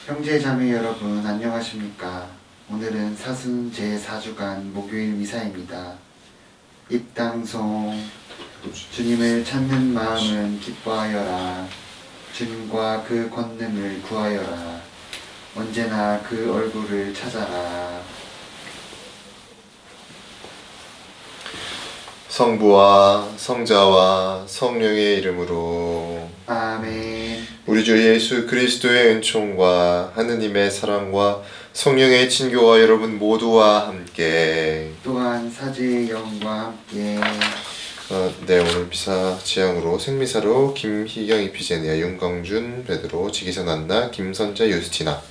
형제 자매 여러분 안녕하십니까? 오늘은 사순 제4주간 목요일 미사입니다. 입당송 주님을 찾는 마음은 기뻐하여라. 주님과 그 권능을 구하여라. 언제나 그 얼굴을 찾아라. 성부와 성자와 성령의 이름으로 아멘. 우리 주 예수 그리스도의 은총과 하느님의 사랑과 성령의 친교가 여러분 모두와 함께 또한 사제의 영과 함께 네, 오늘 미사 지향으로 생미사로 김희경 이피제니아 윤광준 베드로 지기선 안나 김선자 유스티나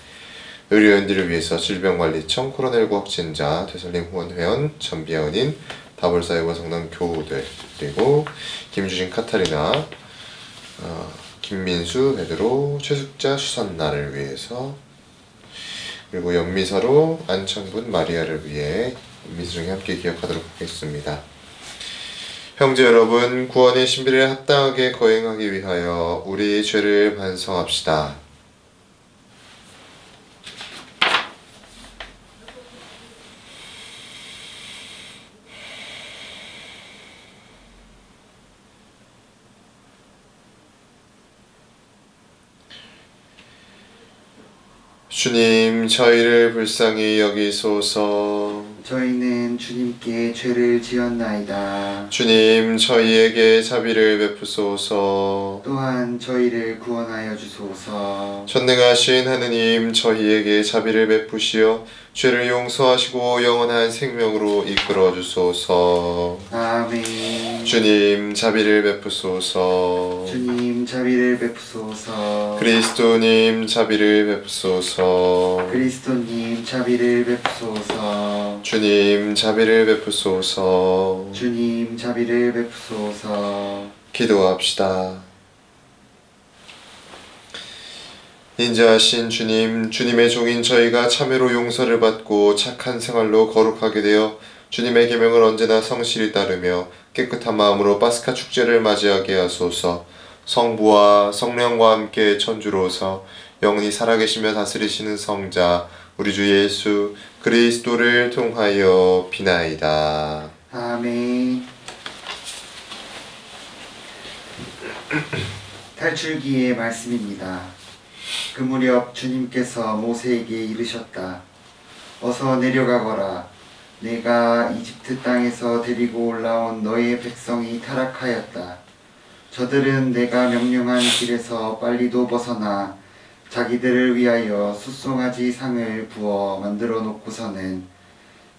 의료인들을 위해서 질병관리청 코로나19 확진자 되살림 후원회원 전비아은인 다볼사역원 성당 교우들 그리고 김주진 카타리나 김민수 베드로 최숙자 수산나를 위해서 그리고 연미사로 안창분 마리아를 위해 미사 중에 함께 기억하도록 하겠습니다. 형제 여러분, 구원의 신비를 합당하게 거행하기 위하여 우리의 죄를 반성합시다. 주님, 저희를 불쌍히 여기소서. 저희는 주님께 죄를 지었나이다. 주님, 저희에게 자비를 베푸소서. 또한 저희를 구원하여 주소서. 전능하신 하느님, 저희에게 자비를 베푸시어 죄를 용서하시고 영원한 생명으로 이끌어 주소서. 아멘. 주님, 자비를 베푸소서. 주님 자비를 베푸소서. 그리스도님, 자비를 베푸소서. 그리스도님 자비를 베푸소서. 주님, 자비를 베푸소서. 주님 자비를 베푸소서. 기도합시다. 인자하신 주님, 주님의 종인 저희가 참회로 용서를 받고 착한 생활로 거룩하게 되어 주님의 계명을 언제나 성실히 따르며 깨끗한 마음으로 파스카 축제를 맞이하게 하소서. 성부와 성령과 함께 천주로서 영원히 살아계시며 다스리시는 성자 우리 주 예수 그리스도를 통하여 비나이다. 아멘. 탈출기의 말씀입니다. 그 무렵 주님께서 모세에게 이르셨다. 어서 내려가거라. 내가 이집트 땅에서 데리고 올라온 너의 백성이 타락하였다. 저들은 내가 명령한 길에서 빨리도 벗어나 자기들을 위하여 숫송아지 상을 부어 만들어 놓고서는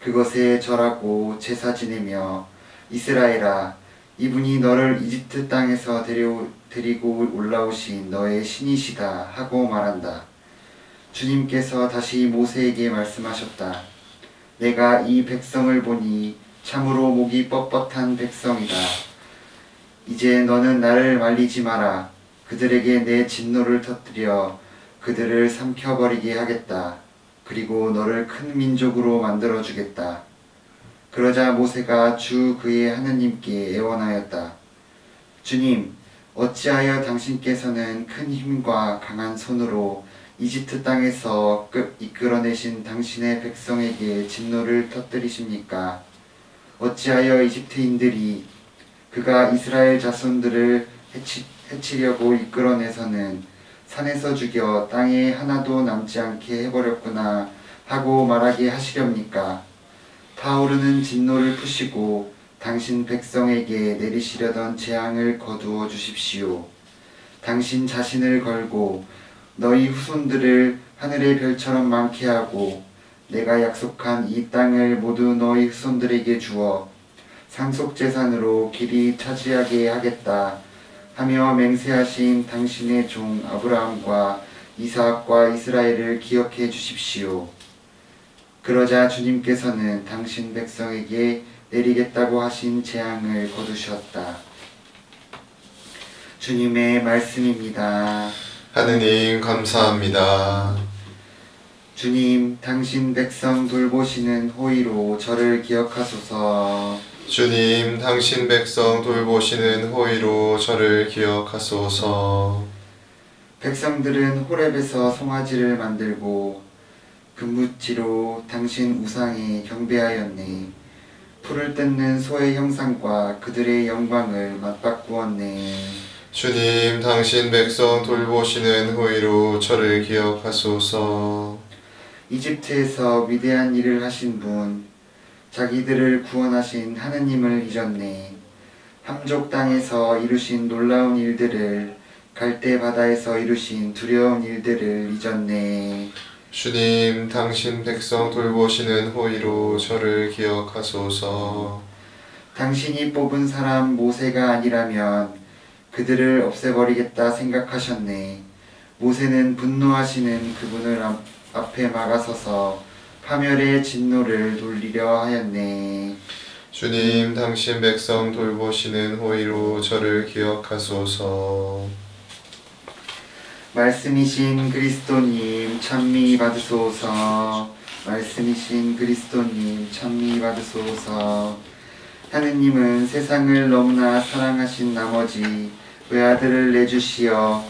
그것에 절하고 제사 지내며 이스라엘아, 이분이 너를 이집트 땅에서 데리고 올라오신 너의 신이시다 하고 말한다. 주님께서 다시 모세에게 말씀하셨다. 내가 이 백성을 보니 참으로 목이 뻣뻣한 백성이다. 이제 너는 나를 말리지 마라. 그들에게 내 진노를 터뜨려 그들을 삼켜버리게 하겠다. 그리고 너를 큰 민족으로 만들어주겠다. 그러자 모세가 주 그의 하느님께 애원하였다. 주님, 어찌하여 당신께서는 큰 힘과 강한 손으로 이집트 땅에서 이끌어내신 당신의 백성에게 진노를 터뜨리십니까? 어찌하여 이집트인들이 그가 이스라엘 자손들을 해치려고 이끌어내서는 산에서 죽여 땅에 하나도 남지 않게 해버렸구나 하고 말하게 하시렵니까? 타오르는 진노를 푸시고 당신 백성에게 내리시려던 재앙을 거두어 주십시오. 당신 자신을 걸고 너희 후손들을 하늘의 별처럼 많게 하고 내가 약속한 이 땅을 모두 너희 후손들에게 주어 상속재산으로 길이 차지하게 하겠다 하며 맹세하신 당신의 종 아브라함과 이삭과 이스라엘을 기억해 주십시오. 그러자 주님께서는 당신 백성에게 내리겠다고 하신 재앙을 거두셨다. 주님의 말씀입니다. 하느님 감사합니다. 주님, 당신 백성 돌보시는 호의로 저를 기억하소서. 주님, 당신 백성 돌보시는 호의로 저를 기억하소서. 백성들은 호렙에서 송아지를 만들고 금무치로 당신 우상에 경배하였네. 풀을 뜯는 소의 형상과 그들의 영광을 맞바꾸었네. 주님, 당신 백성 돌보시는 호의로 저를 기억하소서. 이집트에서 위대한 일을 하신 분, 자기들을 구원하신 하느님을 잊었네. 함족 땅에서 이루신 놀라운 일들을, 갈대 바다에서 이루신 두려운 일들을 잊었네. 주님, 당신 백성 돌보시는 호의로 저를 기억하소서. 당신이 뽑은 사람 모세가 아니라면 그들을 없애버리겠다 생각하셨네. 모세는 분노하시는 그분을 앞에 막아서서 파멸의 진노를 돌리려 하였네. 주님, 당신 백성 돌보시는 호의로 저를 기억하소서. 말씀이신 그리스도님 찬미 받으소서. 말씀이신 그리스도님 찬미 받으소서. 하느님은 세상을 너무나 사랑하신 나머지 외아들을 내주시어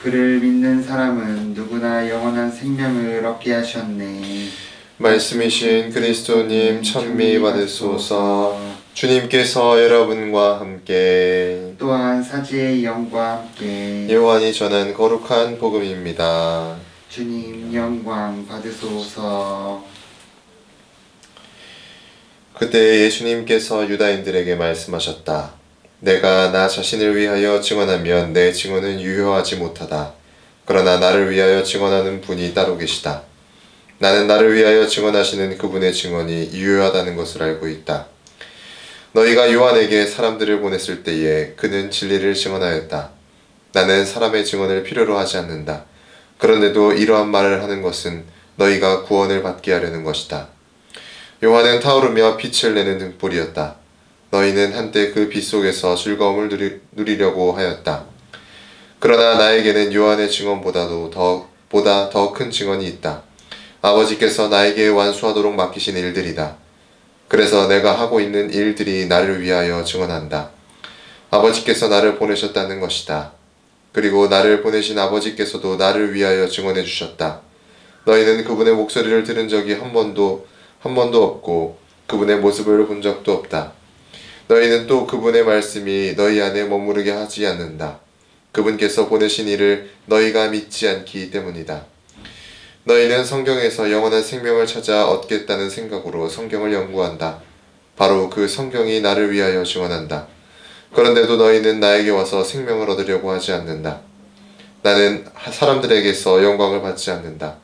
그를 믿는 사람은 누구나 영원한 생명을 얻게 하셨네. 말씀이신 그리스도님 찬미 받으소서. 주님께서 여러분과 함께 또한 사지의 영과 함께 요한이 전한 거룩한 복음입니다. 주님 영광 받으소서. 그때 예수님께서 유다인들에게 말씀하셨다. 내가 나 자신을 위하여 증언하면 내 증언은 유효하지 못하다. 그러나 나를 위하여 증언하는 분이 따로 계시다. 나는 나를 위하여 증언하시는 그분의 증언이 유효하다는 것을 알고 있다. 너희가 요한에게 사람들을 보냈을 때에 그는 진리를 증언하였다. 나는 사람의 증언을 필요로 하지 않는다. 그런데도 이러한 말을 하는 것은 너희가 구원을 받게 하려는 것이다. 요한은 타오르며 빛을 내는 등불이었다. 너희는 한때 그 빛 속에서 즐거움을 누리려고 하였다. 그러나 나에게는 요한의 증언보다 더 큰 증언이 있다. 아버지께서 나에게 완수하도록 맡기신 일들이다. 그래서 내가 하고 있는 일들이 나를 위하여 증언한다. 아버지께서 나를 보내셨다는 것이다. 그리고 나를 보내신 아버지께서도 나를 위하여 증언해 주셨다. 너희는 그분의 목소리를 들은 적이 한 번도 없고 그분의 모습을 본 적도 없다. 너희는 또 그분의 말씀이 너희 안에 머무르게 하지 않는다. 그분께서 보내신 이를 너희가 믿지 않기 때문이다. 너희는 성경에서 영원한 생명을 찾아 얻겠다는 생각으로 성경을 연구한다. 바로 그 성경이 나를 위하여 증언한다. 그런데도 너희는 나에게 와서 생명을 얻으려고 하지 않는다. 나는 사람들에게서 영광을 받지 않는다.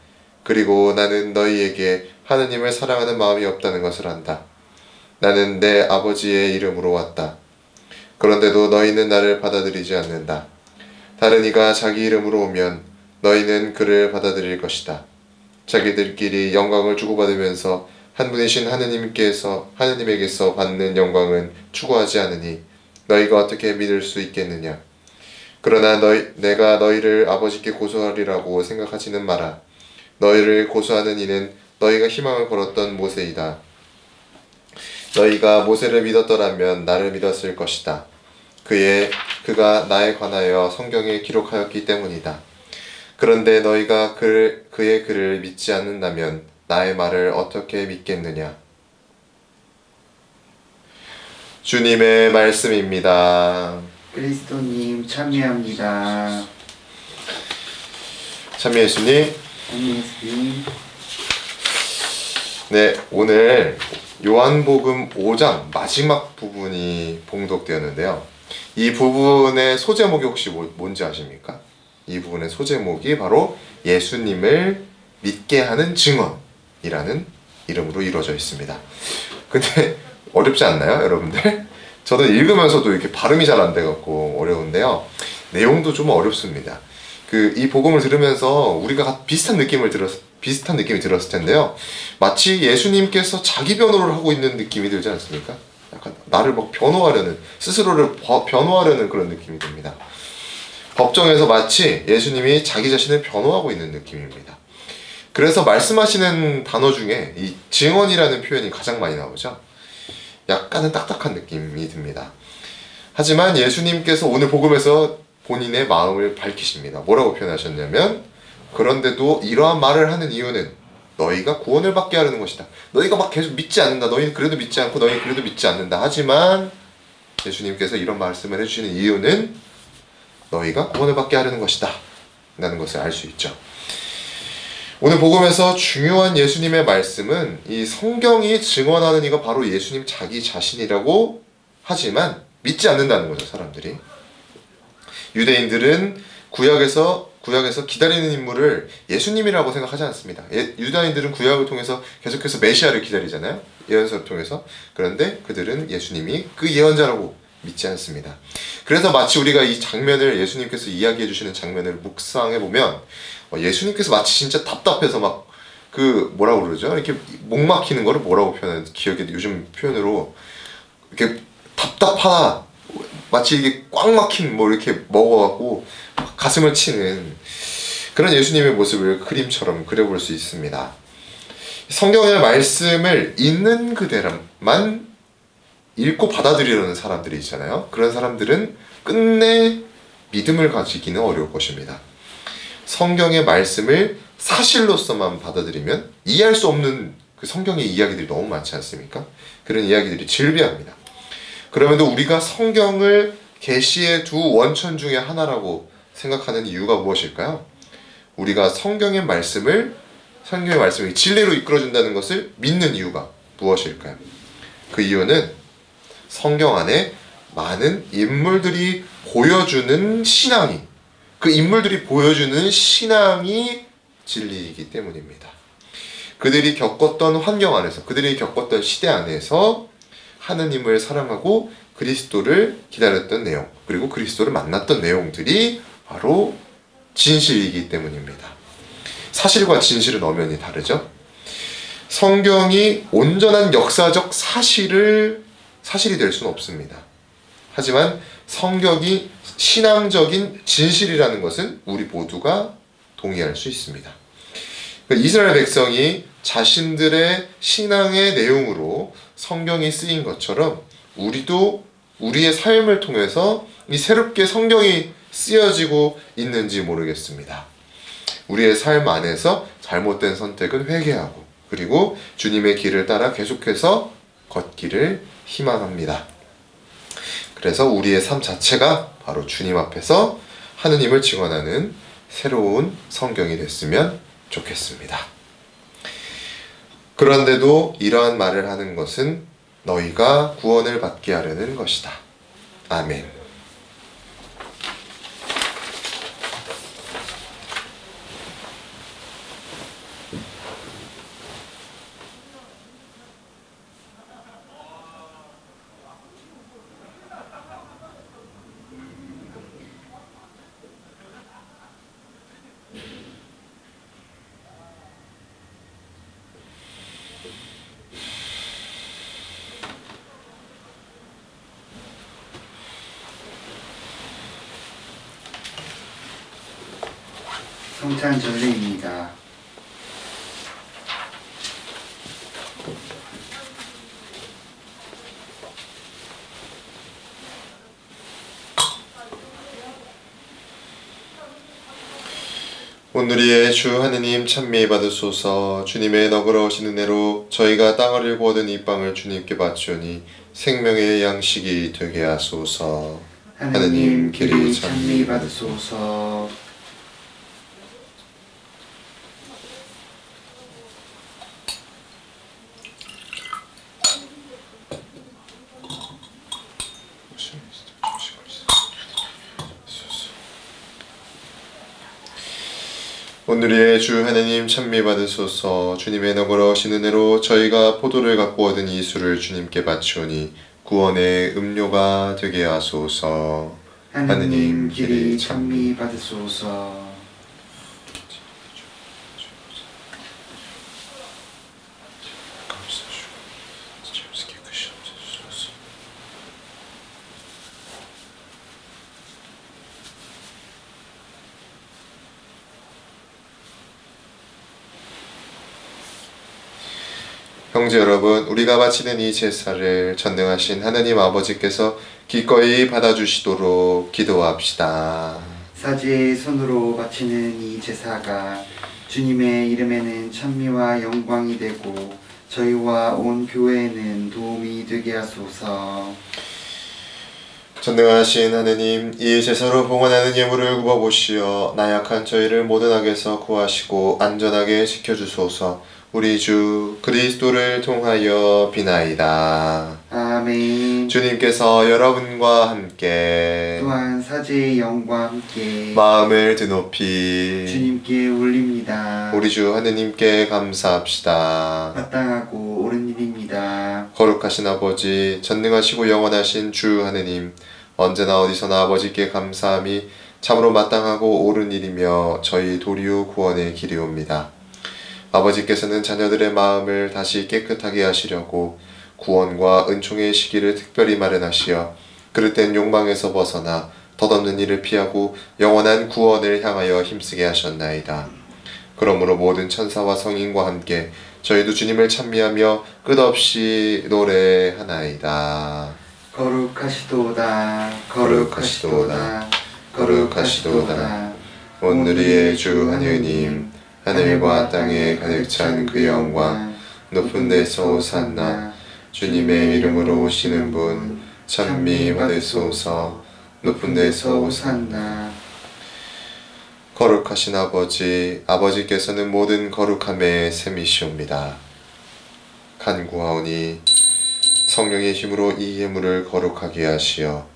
그리고 나는 너희에게 하느님을 사랑하는 마음이 없다는 것을 안다. 나는 내 아버지의 이름으로 왔다. 그런데도 너희는 나를 받아들이지 않는다. 다른 이가 자기 이름으로 오면 너희는 그를 받아들일 것이다. 자기들끼리 영광을 주고받으면서 한 분이신 하느님에게서 받는 영광은 추구하지 않으니 너희가 어떻게 믿을 수 있겠느냐. 그러나 내가 너희를 아버지께 고소하리라고 생각하지는 마라. 너희를 고소하는 이는 너희가 희망을 걸었던 모세이다. 너희가 모세를 믿었더라면 나를 믿었을 것이다. 그가 나에 관하여 성경에 기록하였기 때문이다. 그런데 너희가 그의 글을 믿지 않는다면 나의 말을 어떻게 믿겠느냐. 주님의 말씀입니다. 그리스도님 참여합니다. 참여 예수님. 예수님. 네, 오늘 요한복음 5장 마지막 부분이 봉독되었는데요. 이 부분의 소제목이 혹시 뭔지 아십니까? 이 부분의 소제목이 바로 예수님을 믿게 하는 증언이라는 이름으로 이루어져 있습니다. 근데 어렵지 않나요, 여러분들? 저는 읽으면서도 이렇게 발음이 잘 안 돼갖고 어려운데요. 내용도 좀 어렵습니다. 이 복음을 들으면서 우리가 비슷한 느낌이 들었을 텐데요. 마치 예수님께서 자기 변호를 하고 있는 느낌이 들지 않습니까? 약간 나를 막 스스로를 변호하려는 그런 느낌이 듭니다. 법정에서 마치 예수님이 자기 자신을 변호하고 있는 느낌입니다. 그래서 말씀하시는 단어 중에 이 증언이라는 표현이 가장 많이 나오죠. 약간은 딱딱한 느낌이 듭니다. 하지만 예수님께서 오늘 복음에서 본인의 마음을 밝히십니다. 뭐라고 표현하셨냐면, 그런데도 이러한 말을 하는 이유는 너희가 구원을 받게 하려는 것이다. 너희가 막 계속 믿지 않는다. 너희는 그래도 믿지 않고 너희는 그래도 믿지 않는다. 하지만 예수님께서 이런 말씀을 해주시는 이유는 너희가 구원을 받게 하려는 것이다 라는 것을 알 수 있죠. 오늘 복음에서 중요한 예수님의 말씀은 이 성경이 증언하는 이가 바로 예수님 자기 자신이라고 하지만 믿지 않는다는 거죠. 사람들이. 유대인들은 구약에서 기다리는 인물을 예수님이라고 생각하지 않습니다. 유다인들은 구약을 통해서 계속해서 메시아를 기다리잖아요. 예언서를 통해서. 그런데 그들은 예수님이 그 예언자라고 믿지 않습니다. 그래서 마치 우리가 이 장면을, 예수님께서 이야기해 주시는 장면을 묵상해 보면 예수님께서 마치 진짜 답답해서 막 뭐라고 그러죠? 이렇게 목 막히는 거를 뭐라고 표현하는, 기억에 요즘 표현으로 이렇게 답답하다, 마치 이게 꽉 막힌 이렇게 먹어갖고 가슴을 치는 그런 예수님의 모습을 그림처럼 그려볼 수 있습니다. 성경의 말씀을 있는 그대로만 읽고 받아들이려는 사람들이 있잖아요. 그런 사람들은 끝내 믿음을 가지기는 어려울 것입니다. 성경의 말씀을 사실로서만 받아들이면 이해할 수 없는 그 성경의 이야기들이 너무 많지 않습니까? 그런 이야기들이 질비합니다. 그럼에도 우리가 성경을 계시의 두 원천 중에 하나라고 생각하는 이유가 무엇일까요? 우리가 성경의 말씀이 진리로 이끌어준다는 것을 믿는 이유가 무엇일까요? 그 이유는 성경 안에 많은 인물들이 보여주는 신앙이, 그 인물들이 보여주는 신앙이 진리이기 때문입니다. 그들이 겪었던 환경 안에서, 그들이 겪었던 시대 안에서 하느님을 사랑하고 그리스도를 기다렸던 내용, 그리고 그리스도를 만났던 내용들이 바로 진실이기 때문입니다. 사실과 진실은 엄연히 다르죠. 성경이 온전한 역사적 사실이 될 수는 없습니다. 하지만 성경이 신앙적인 진실이라는 것은 우리 모두가 동의할 수 있습니다. 이스라엘 백성이 자신들의 신앙의 내용으로 성경이 쓰인 것처럼 우리도 우리의 삶을 통해서 이 새롭게 성경이 쓰여지고 있는지 모르겠습니다. 우리의 삶 안에서 잘못된 선택은 회개하고, 그리고 주님의 길을 따라 계속해서 걷기를 희망합니다. 그래서 우리의 삶 자체가 바로 주님 앞에서 하느님을 증언하는 새로운 성경이 됐으면 좋겠습니다. 그런데도 이러한 말을 하는 것은 너희가 구원을 받게 하려는 것이다. 아멘. 성찬 전례입니다. 오늘의 주 하느님 찬미 받으소서. 주님의 너그러우신 은혜로 저희가 땅을 일고 얻은 이 빵을 주님께 바치오니 생명의 양식이 되게 하소서. 하느님 길이 찬미 받으소서. 오늘의 주 하느님 찬미 받으소서. 주님의 너그러우신 은혜로 저희가 포도를 갖고 얻은 이 술을 주님께 바치오니 구원의 음료가 되게 하소서. 하느님 길이 찬미 받으소서. 형제 여러분, 우리가 바치는 이 제사를 전능하신 하느님 아버지께서 기꺼이 받아주시도록 기도합시다. 사제의 손으로 바치는 이 제사가 주님의 이름에는 찬미와 영광이 되고 저희와 온 교회에는 도움이 되게 하소서. 전능하신 하느님, 이 제사로 봉헌하는 예물을 굽어보시어 나약한 저희를 모든 악에서 구하시고 안전하게 지켜주소서. 우리 주 그리스도를 통하여 비나이다. 아멘. 주님께서 여러분과 함께 또한 사제의 영과 함께 마음을 드높이 주님께 올립니다. 우리 주 하느님께 감사합시다. 마땅하고 옳은 일입니다. 거룩하신 아버지, 전능하시고 영원하신 주 하느님, 언제나 어디서나 아버지께 감사함이 참으로 마땅하고 옳은 일이며 저희 도리오 구원의 길이옵니다. 아버지께서는 자녀들의 마음을 다시 깨끗하게 하시려고 구원과 은총의 시기를 특별히 마련하시어 그릇된 욕망에서 벗어나 덧없는 일을 피하고 영원한 구원을 향하여 힘쓰게 하셨나이다. 그러므로 모든 천사와 성인과 함께 저희도 주님을 찬미하며 끝없이 노래하나이다. 거룩하시도다. 거룩하시도다. 거룩하시도다. 온누리의 주 하느님, 하늘과 땅에 가득 찬 그 영광, 높은 데서 오산나. 주님의 이름으로 오시는 분 찬미 받으소서. 높은 데서 오산나. 거룩하신 아버지, 아버지께서는 모든 거룩함의 셈이시옵니다. 간구하오니 성령의 힘으로 이 예물을 거룩하게 하시어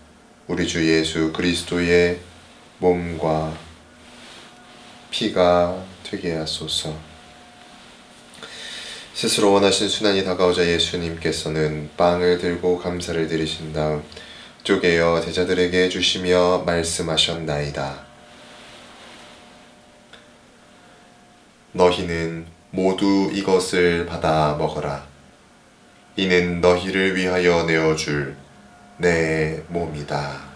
우리 주 예수 그리스도의 몸과 피가 되게 하소서. 스스로 원하신 순환이 다가오자 예수님께서는 빵을 들고 감사를 드리신 다음 쪼개어 제자들에게 주시며 말씀하셨나이다. 너희는 모두 이것을 받아 먹어라. 이는 너희를 위하여 내어줄 내 몸이다.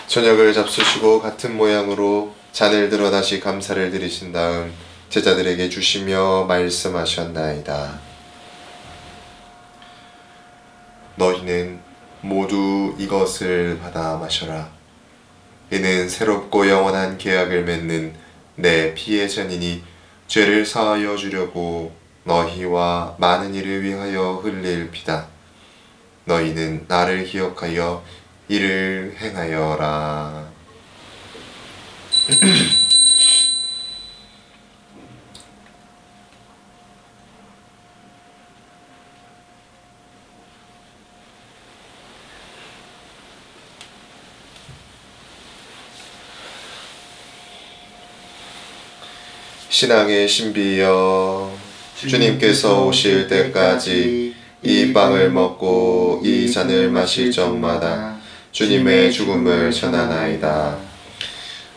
저녁을 잡수시고 같은 모양으로 잔을 들어 다시 감사를 드리신 다음 제자들에게 주시며 말씀하셨나이다. 너희는 모두 이것을 받아 마셔라. 이는 새롭고 영원한 계약을 맺는 내 피의 잔이니 죄를 사하여 주려고 너희와 많은 이를 위하여 흘릴 피다. 너희는 나를 기억하여 이를 행하여라. 신앙의 신비여, 주님께서 오실 때까지 이 빵을 먹고 이 잔을 마실 적마다 주님의 죽음을 전하나이다.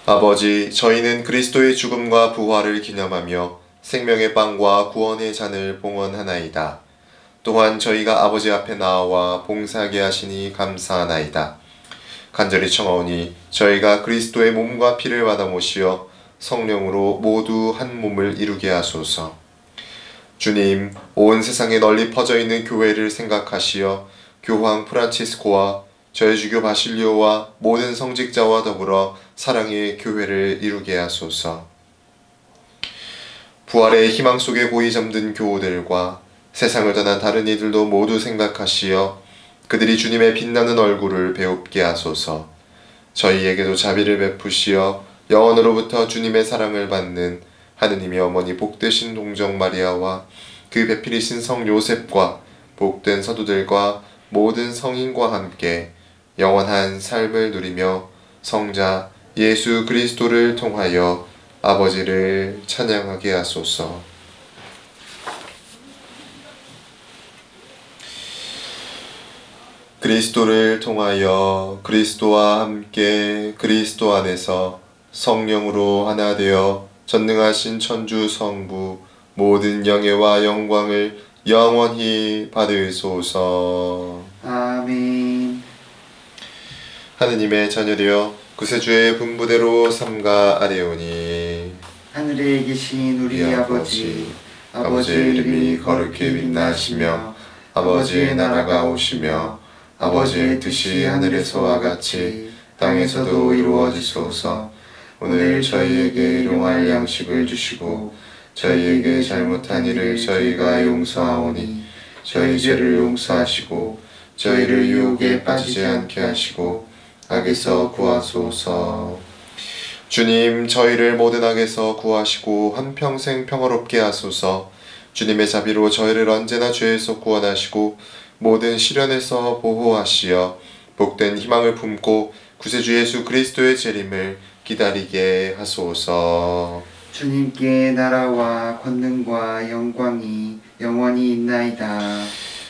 아버지, 저희는 그리스도의 죽음과 부활을 기념하며 생명의 빵과 구원의 잔을 봉헌하나이다. 또한 저희가 아버지 앞에 나와 봉사하게 하시니 감사하나이다. 간절히 청하오니 저희가 그리스도의 몸과 피를 받아 모시어 성령으로 모두 한 몸을 이루게 하소서. 주님, 온 세상에 널리 퍼져 있는 교회를 생각하시어 교황 프란치스코와 저희 주교 바실리오와 모든 성직자와 더불어 사랑의 교회를 이루게 하소서. 부활의 희망 속에 고이 잠든 교우들과 세상을 떠난 다른 이들도 모두 생각하시어 그들이 주님의 빛나는 얼굴을 배웁게 하소서. 저희에게도 자비를 베푸시어 영원으로부터 주님의 사랑을 받는 하느님의 어머니 복되신 동정 마리아와 그 배필이신 성 요셉과 복된 서두들과 모든 성인과 함께 영원한 삶을 누리며 성자 예수 그리스도를 통하여 아버지를 찬양하게 하소서. 그리스도를 통하여 그리스도와 함께 그리스도 안에서 성령으로 하나 되어 전능하신 천주 성부 모든 영예와 영광을 영원히 받으소서. 아멘. 하느님의 자녀되어 구세주의 분부대로 삼가 아뢰오니 하늘에 계신 우리 아버지, 아버지의 이름이 거룩히 빛나시며 아버지의 나라가 오시며 아버지의 뜻이 하늘에서와 같이 땅에서도 이루어지소서. 오늘 저희에게 일용할 양식을 주시고 저희에게 잘못한 일을 저희가 용서하오니 저희 죄를 용서하시고 저희를 유혹에 빠지지 않게 하시고 악에서 구하소서. 주님, 저희를 모든 악에서 구하시고 한평생 평화롭게 하소서. 주님의 자비로 저희를 언제나 죄에서 구원하시고 모든 시련에서 보호하시어 복된 희망을 품고 구세주 예수 그리스도의 재림을 기다리게 하소서. 주님께 나라와 권능과 영광이 영원히 있나이다.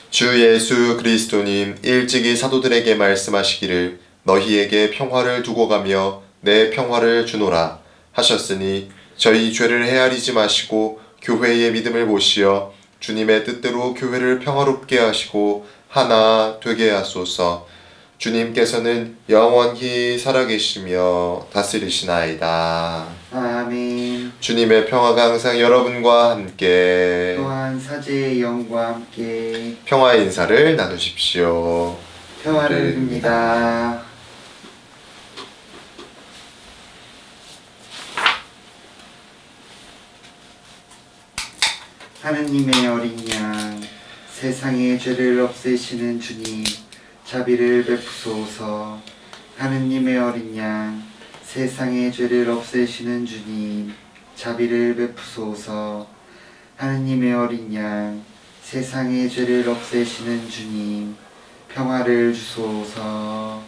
주 예수 그리스도님, 일찍이 사도들에게 말씀하시기를 너희에게 평화를 두고 가며 내 평화를 주노라 하셨으니 저희 죄를 헤아리지 마시고 교회의 믿음을 보시어 주님의 뜻대로 교회를 평화롭게 하시고 하나 되게 하소서. 주님께서는 영원히 살아계시며 다스리시나이다. 아멘. 주님의 평화가 항상 여러분과 함께 또한 사제의 영과 함께 평화의 인사를 나누십시오. 평화를 빕니다. 하느님의 어린 양, 세상의 죄를 없애시는 주님, 자비를 베푸소서. 하느님의 어린 양, 세상의 죄를 없애시는 주님, 자비를 베푸소서. 하느님의 어린 양, 세상의 죄를 없애시는 주님, 평화를 주소서.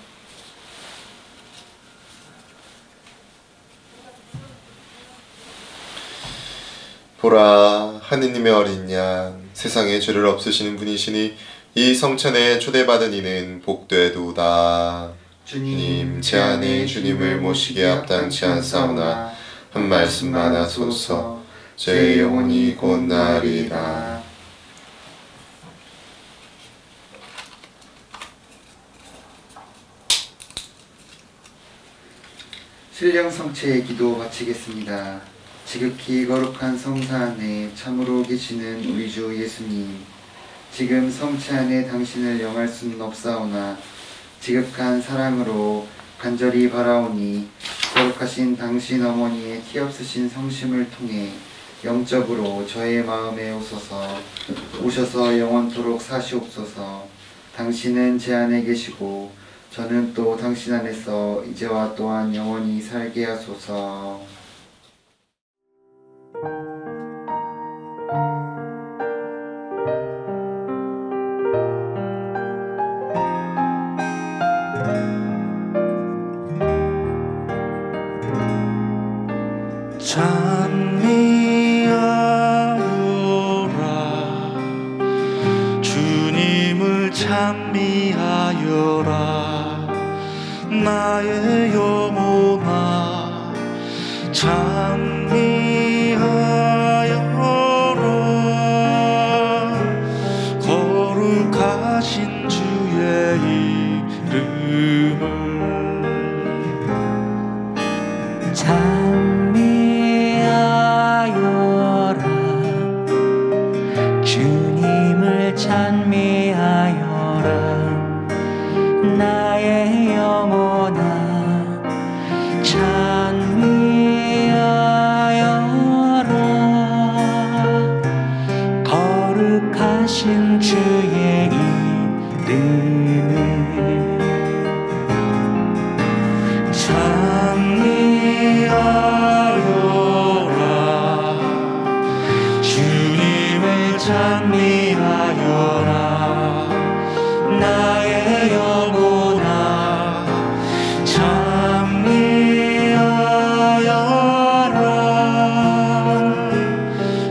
보라, 하느님의 어린 양, 세상의 죄를 없애시는 분이시니 이 성찬에 초대받은 이는 복되도다. 주님, 제 안에 주님을 모시기에 합당치 않사오나 한 말씀만 하소서. 제 영혼이 곧 나으리이다. 신령 성체의 기도 바치겠습니다. 지극히 거룩한 성사 안에 참으로 계시는 우리 주 예수님, 지금 성체 안에 당신을 영할 수는 없사오나 지극한 사랑으로 간절히 바라오니 거룩하신 당신 어머니의 티없으신 성심을 통해 영적으로 저의 마음에 오셔서 영원토록 사시옵소서. 당신은 제 안에 계시고 저는 또 당신 안에서 이제와 또한 영원히 살게 하소서. 찬미하여라 주님을 찬미하여라 나의 영혼아 찬미하여라 거룩하신 주의 이름을 찬미하여라 주님을 찬미하여라 나의 영혼아 찬미하여라 거룩하신 주의 이름을 찬미하여라 주님을 찬미하여라 나의 영혼아 찬미하여라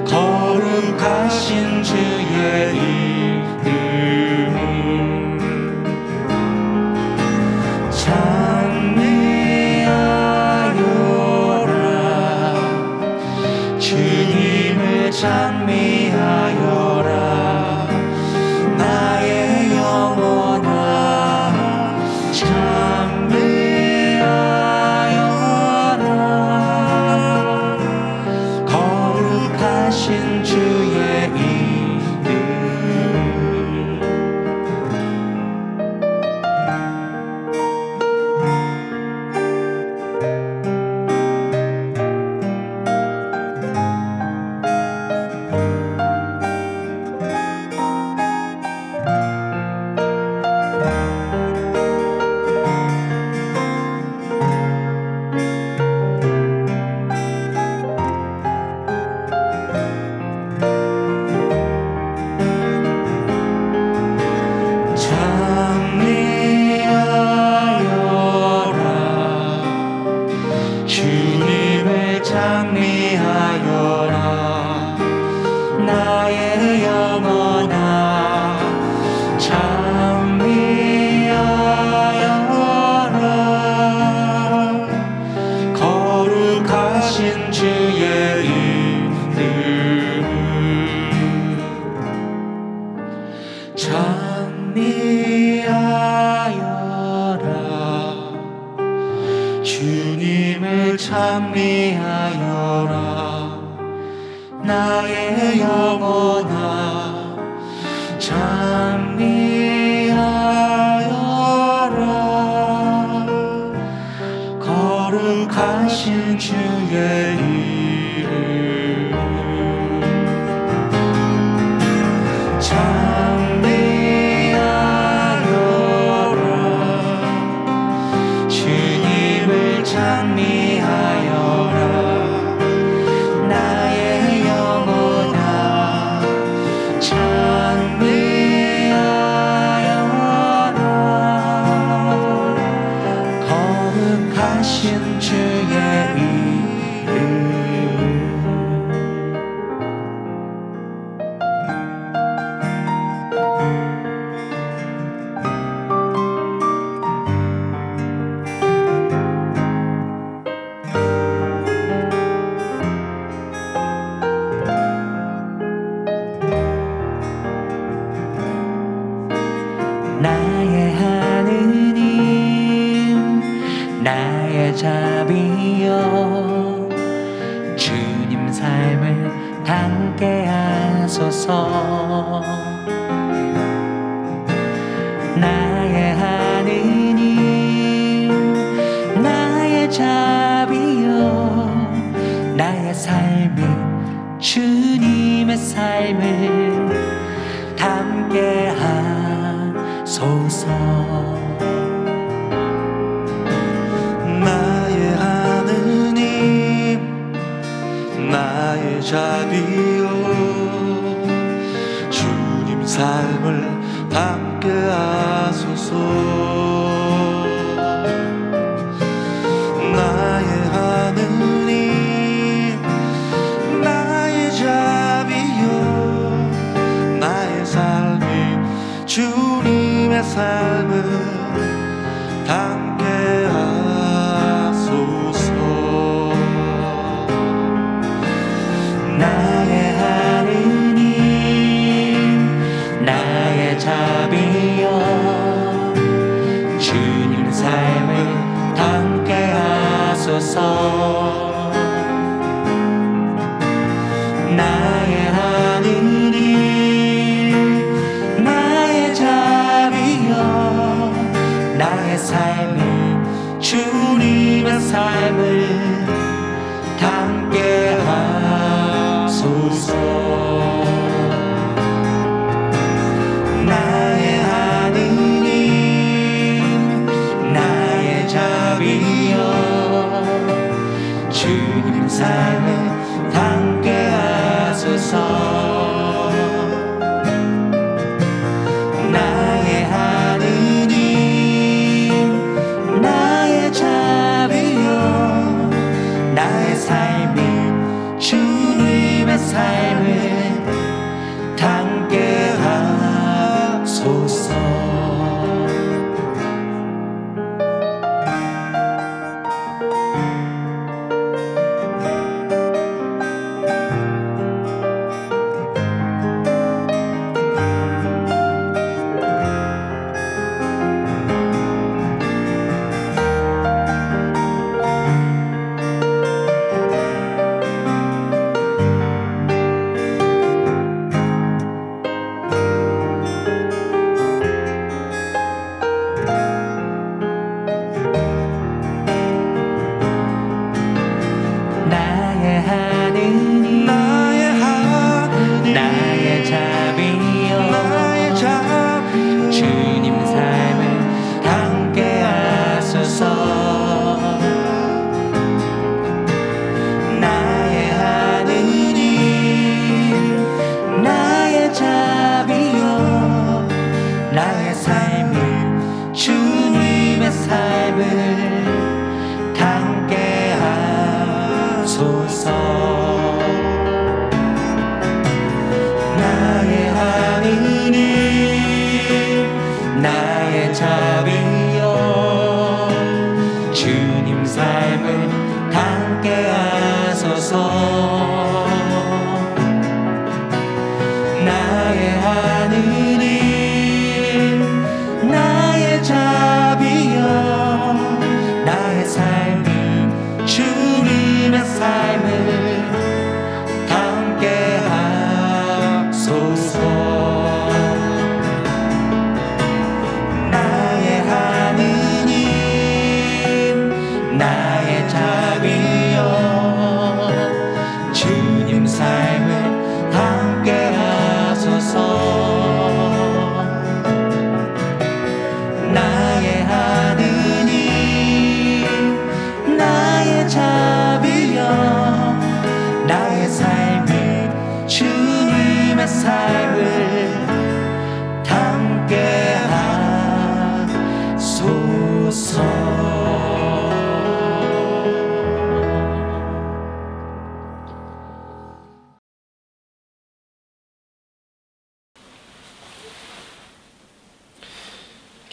거룩하신 주의 이름을 찬미하여라 주님을 찬미하여라 나의 영혼아 찬미하여라 거룩하신 주의 이름 찬미하여라 주님을 찬미하여라 나의 영혼아 찬미하여라 거룩하신 주의 이름 나의 하느님 나의 자비여 주님 삶을 함께 하소서 나의 하느님 나의 자비여 나의 삶이 주님의 삶을 함께 하소서 나의 하느님 나의 자비요 주님 삶을 함께 하소서 나의 하느님 나의 자비요 나의 삶이 주님의 삶을 함께 하소서 나의 하느님 나의 자비여 주님 삶을 함께 하소서 나의 하느님 나의 자비여 나의 삶이 주님의 삶을 함께 하소서 나의 하느님 나의 자비여 주님 삶을 함께 하소서 나의 하느님 나의 자비여 나의 삶이 주님의 삶을 함께 하소서 나의 하느님 나의 자비여 주님 삶을 함께 하소서 나의 하느님 나의 자비여 나의 삶이 주님의 삶을 함께 하소서 나의 하느님 나의 자비여 주님 삶을 함께 하소서 나의 하느님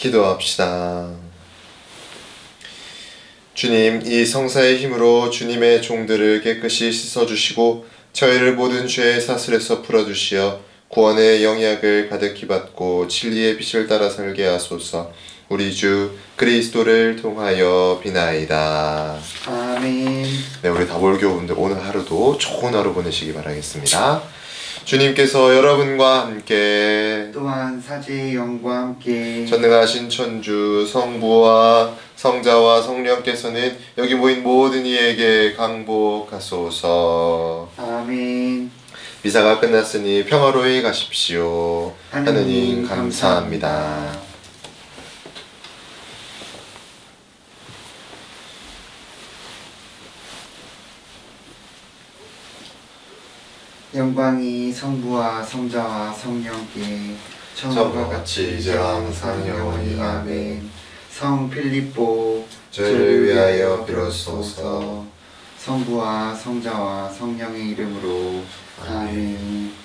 기도합시다. 주님, 이 성사의 힘으로 주님의 종들을 깨끗이 씻어주시고 저희를 모든 죄의 사슬에서 풀어주시어 구원의 영약을 가득히 받고 진리의 빛을 따라 살게 하소서. 우리 주 그리스도를 통하여 비나이다. 아멘. 네, 우리 다볼교분들 오늘 하루도 좋은 하루 보내시기 바라겠습니다. 주님께서 여러분과 함께 또한 사제의 영과 함께 전능하신 천주 성부와 성자와 성령께서는 여기 모인 모든 이에게 강복하소서. 아멘. 미사가 끝났으니 평화로이 가십시오. 하느님 감사합니다. 영광이 성부와 성자와 성령께 처음과 같이 이제와 항상 영원히 아멘. 성 필립보 저희를 위하여 빌어주소서. 성부와 성자와 성령의 이름으로 아멘.